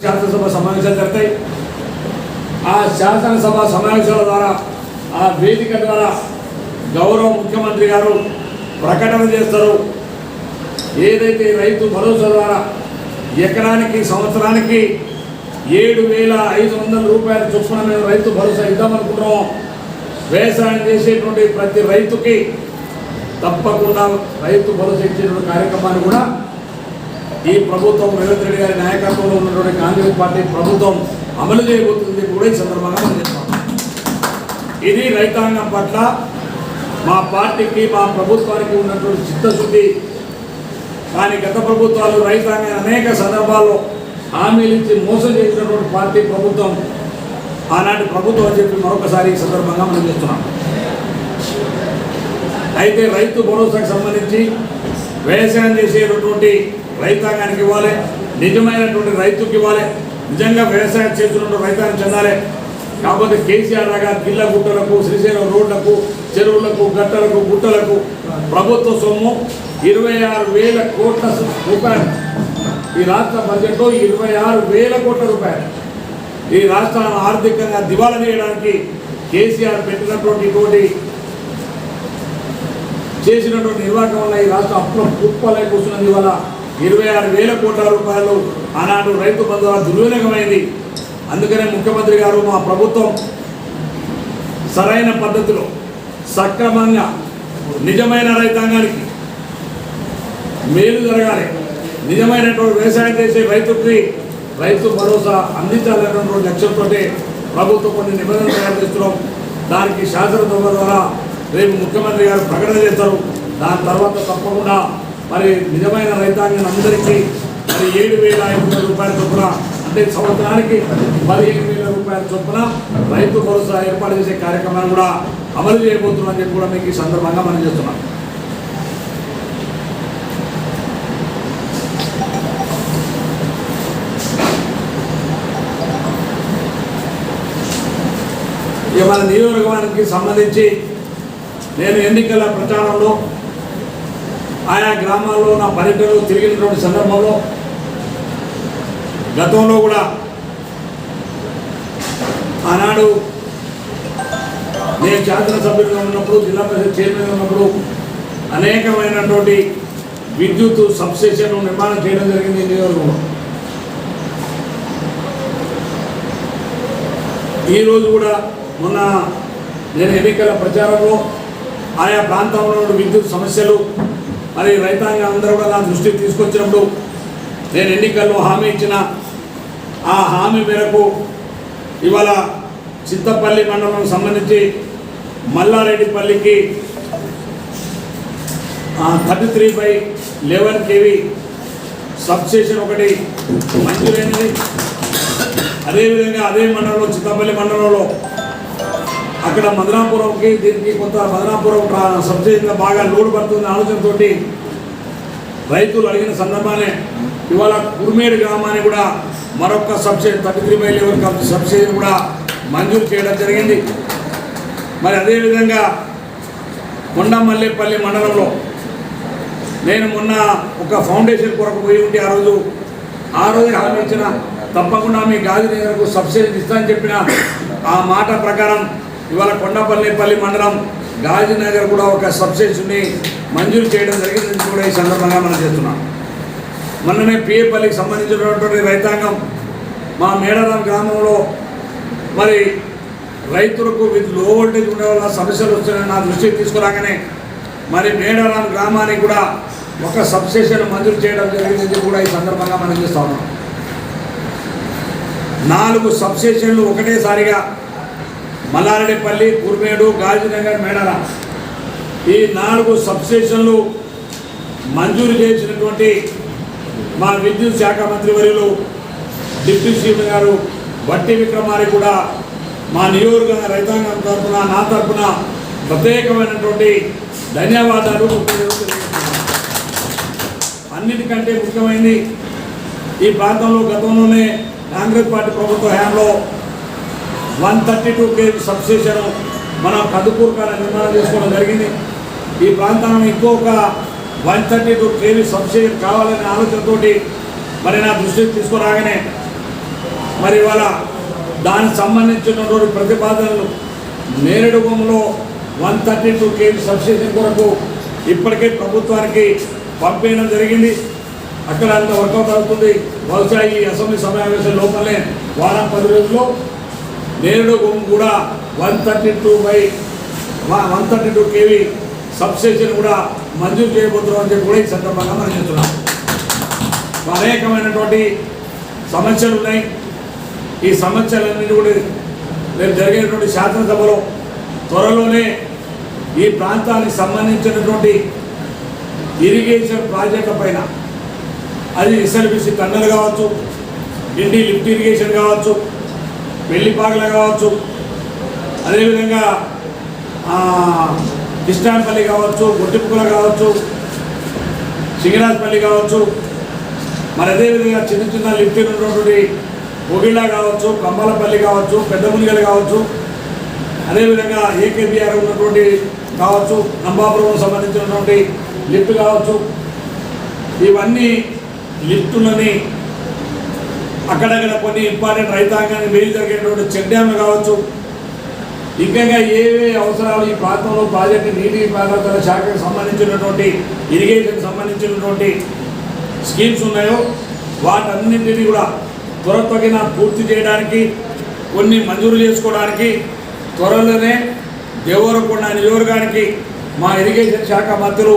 శాసనసభ సమావేశాలు జరుగుతాయి. ఆ శాసనసభ సమావేశాల ద్వారా ఆ వేదిక ద్వారా గౌరవ ముఖ్యమంత్రి గారు ప్రకటన చేస్తారు. ఏదైతే రైతు భరోసా ద్వారా ఎకరానికి సంవత్సరానికి 7,500 రూపాయల చొప్పున మేము రైతు భరోసా ఇద్దామనుకుంటున్నాము. వ్యవసాయం చేసేటువంటి ప్రతి రైతుకి తప్పకుండా రైతు భరోసా ఇచ్చేటువంటి కార్యక్రమాన్ని కూడా ఈ ప్రభుత్వం రేవంత్ రెడ్డి గారి నాయకత్వంలో ఉన్నటువంటి కాంగ్రెస్ పార్టీ ప్రభుత్వం అమలు చేయబోతుంది కూడా ఈ సందర్భంగా మనం చెప్తాం. ఇది రైతాంగం పట్ల మా పార్టీకి మా ప్రభుత్వానికి ఉన్నటువంటి చిత్తశుద్ధి. కానీ గత ప్రభుత్వాలు రైతాంగాన్ని అనేక సందర్భాల్లో హామీలు ఇచ్చి మోసం చేసినటువంటి పార్టీ ప్రభుత్వం ఆనాటి ప్రభుత్వం అని చెప్పి మరొకసారి ఈ సందర్భంగా మనం చేస్తున్నాం. అయితే రైతు భరోసాకు సంబంధించి వ్యవసాయం చేసేటటువంటి రైతాంగానికి ఇవ్వాలి, నిజమైనటువంటి రైతుకి ఇవ్వాలి, నిజంగా వ్యవసాయం చేస్తున్నటువంటి రైతాంగం చెందాలి. కాకపోతే కేసీఆర్ లాగా గిల్ల గుట్టలకు, శ్రీశైలం రోడ్లకు, చెరువులకు, గట్టలకు, గుట్టలకు ప్రభుత్వ సొమ్ము 26,000 కోట్ల రూపాయలు. ఈ రాష్ట్ర బడ్జెట్లో 26,000 కోట్ల రూపాయలు ఈ రాష్ట్రాలను ఆర్థికంగా దివాలా చేయడానికి కేసీఆర్ పెట్టినటువంటి చేసినటువంటి నిర్వాహకం వల్ల ఈ రాష్ట్రం అప్పుల కుప్పలై కూర్చున్నది. ఇవాళ 26,000 కోట్ల రూపాయలు ఆనాడు రైతు బంధు దుర్వినియోగమైంది. అందుకనే ముఖ్యమంత్రి గారు మా ప్రభుత్వం సరైన పద్ధతిలో సక్రమంగా నిజమైన రైతాంగానికి మేలు జరగాలి, నిజమైనటువంటి వ్యవసాయం చేసే రైతుకి రైతు భరోసా అందించాలనేటువంటి లక్ష్యంతో ప్రభుత్వం కొన్ని నిబంధనలు తయారు చేస్తున్నాం. దానికి శాసనసభ ద్వారా రేపు ముఖ్యమంత్రి గారు ప్రకటన చేస్తారు. దాని తర్వాత తప్పకుండా మరి నిజమైన రైతాంగం అందరికీ మరి 7,500 రూపాయల చొప్పున, అంటే సంవత్సరానికి 15,000 రూపాయల చొప్పున రైతు భరోసా ఏర్పాటు చేసే కార్యక్రమాన్ని కూడా అమలు చేయబోతున్నామని చెప్పి కూడా మీకు ఈ సందర్భంగా మనం చేస్తున్నాం. ఇక మన నియోజకవర్గానికి సంబంధించి నేను ఎన్నికల ప్రచారంలో ఆయా గ్రామాల్లో నా పర్యటనలో తిరిగినటువంటి సందర్భంలో గతంలో కూడా ఆనాడు నేను శాసనసభ్యులుగా ఉన్నప్పుడు, జిల్లా పరిషత్ చైర్మన్గా ఉన్నప్పుడు అనేకమైనటువంటి విద్యుత్ సబ్స్టేషన్లు నిర్మాణం చేయడం జరిగింది నియోజకవర్గంలో. ఈరోజు కూడా మొన్న నేను ఎన్నికల ప్రచారంలో ఆయా ప్రాంతంలో విద్యుత్ సమస్యలు మరి రైతాంగం అందరూ కూడా నా దృష్టికి తీసుకొచ్చినప్పుడు నేను ఎన్నికల్లో హామీ ఇచ్చిన ఆ హామీ మేరకు ఇవాళ చింతపల్లి మండలం సంబంధించి మల్లారెడ్డిపల్లికి 33/11 kV సబ్స్టేషన్ ఒకటి మంజూరైనది. అదేవిధంగా అదే మండలంలో చింతపల్లి మండలంలో అక్కడ మదనాపురంకి దీనికి కొంత మదనాపురం సబ్స్టేషన్ బాగా లోడ్ పడుతుంది ఆలోచనతో రైతులు అడిగిన సందర్భాన్ని ఇవాళ కుర్మేడు గ్రామాన్ని కూడా మరొక సబ్స్టేషన్ 33/11 సబ్స్టేషన్ కూడా మంజూరు చేయడం జరిగింది. మరి అదేవిధంగా కొండమల్లేపల్లి మండలంలో నేను మొన్న ఒక ఫౌండేషన్ కొరకు పోయి ఉంటే ఆ రోజు హామీ ఇచ్చిన తప్పకుండా మీ గాంధీనగర్కు సబ్సిడీ ఇస్తానని చెప్పిన ఆ మాట ప్రకారం ఇవాళ కొండపల్లిపల్లి మండలం గాంధీనగర్ కూడా ఒక సబ్సిడీని మంజూరు చేయడం జరిగిందని కూడా ఈ సందర్భంగా మనం చేస్తున్నాం. మొన్ననే పిఏపల్లికి సంబంధించినటువంటి రైతాంగం మా మేడారం గ్రామంలో మరి రైతులకు లో వోల్టేజ్ ఉండే వల్ల సమస్యలు వస్తున్నాయని నా దృష్టికి తీసుకురాగానే మరి మేడారం గ్రామానికి కూడా ఒక సబ్స్టేషన్ మంజూరు చేయడం జరిగిందని కూడా ఈ సందర్భంగా మనం చేస్తూ ఉన్నాం. 4 సబ్స్టేషన్లు ఒకటేసారిగా మల్లారెడ్డిపల్లి, కుర్మేడు, గాంధీనగర్, మేడారం ఈ 4 సబ్స్టేషన్లు మంజూరు చేసినటువంటి మా విద్యుత్ శాఖ మంత్రివర్యులు డిప్యూటీ సీఎం గారు బట్టి విక్రమార్క కూడా మా నియోజకవర్గ రైతాంగం తరఫున నా తరఫున ప్రత్యేకమైనటువంటి ధన్యవాదాలు. అన్నిటికంటే ముఖ్యమైనది ఈ ప్రాంతంలో గతంలోనే కాంగ్రెస్ పార్టీ ప్రభుత్వ హయాంలో 132 kV సబ్స్టేషన్ మన కందుకూరు కాడ నిర్మాణం చేసుకోవడం జరిగింది. ఈ ప్రాంతానికి ఇంకొక 132 kV సబ్స్టేషన్ కావాలనే ఆలోచనతోటి మరి నా దృష్టికి తీసుకురాగానే మరి ఇవాళ దానికి సంబంధించినటువంటి ప్రతిపాదనలు నేరేడుగొంలో 132 kV సబ్స్టేషన్ కొరకు ఇప్పటికే ప్రభుత్వానికి పంపేయడం జరిగింది. అక్కడ అంత వర్కౌట్ అవుతుంది. బహుశా ఈ అసెంబ్లీ సమావేశం లోపలే వారం 10 రోజుల్లో నేరేడుగొంగ కూడా 132 kV సబ్స్టేషన్ కూడా మంజూరు చేయబోతున్నాం అని చెప్పి కూడా ఈ సందర్భంగా మనం చెప్తున్నాం. అనేకమైనటువంటి సమస్యలు ఉన్నాయి. ఈ సమస్యలన్నింటి కూడా రేపు జరిగేటువంటి శాసనసభలో త్వరలోనే ఈ ప్రాంతానికి సంబంధించినటువంటి ఇరిగేషన్ ప్రాజెక్టుల పైన, అది ఎస్ఎల్బిసి టన్నెల్ కావచ్చు, ఇండి లిఫ్ట్ ఇరిగేషన్ కావచ్చు, పెళ్లిపాగల కావచ్చు, అదేవిధంగా కిష్టాన్పల్లి కావచ్చు, గొట్టిపుకుల కావచ్చు, సింగరాజపల్లి కావచ్చు, మరి అదేవిధంగా చిన్న చిన్న లిఫ్ట్ ఉన్నటువంటి పొగిళ్ళ కావచ్చు, కంబాలపల్లి కావచ్చు, పెద్ద మునిగలు కావచ్చు, అదేవిధంగా ఏకేబిఆర్ ఉన్నటువంటి కావచ్చు, నంబాపురం సంబంధించినటువంటి లిఫ్ట్ కావచ్చు, ఇవన్నీ లిఫ్టులని అక్కడక్కడ కొన్ని ఇంపార్టెంట్ రైతాంగాన్ని మేలు జరిగేటువంటి చెక్ డ్యామ్లు కావచ్చు, ఇంకా ఏవే అవసరాలు ఈ ప్రాంతంలో ప్రాజెక్టు నీటి పారుదల శాఖకు సంబంధించినటువంటి ఇరిగేషన్ సంబంధించినటువంటి స్కీమ్స్ ఉన్నాయో వాటన్నింటినీ కూడా త్వరతగిన పూర్తి చేయడానికి, కొన్ని మంజూరు చేసుకోవడానికి త్వరలోనే దేవరకొండ నియోజకవర్గానికి మా ఇరిగేషన్ శాఖ మంత్రులు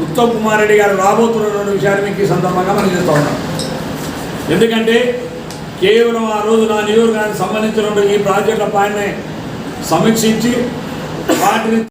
ఉత్తమ్ కుమార్ రెడ్డి గారు రాబోతున్నటువంటి విషయాన్ని మీకు ఈ సందర్భంగా మనం చేస్తూ ఉన్నాం. ఎందుకంటే కేవలం ఆ రోజు నా నియోజకవర్గానికి సంబంధించినటువంటి ఈ ప్రాజెక్టుల పైన సమీక్షించి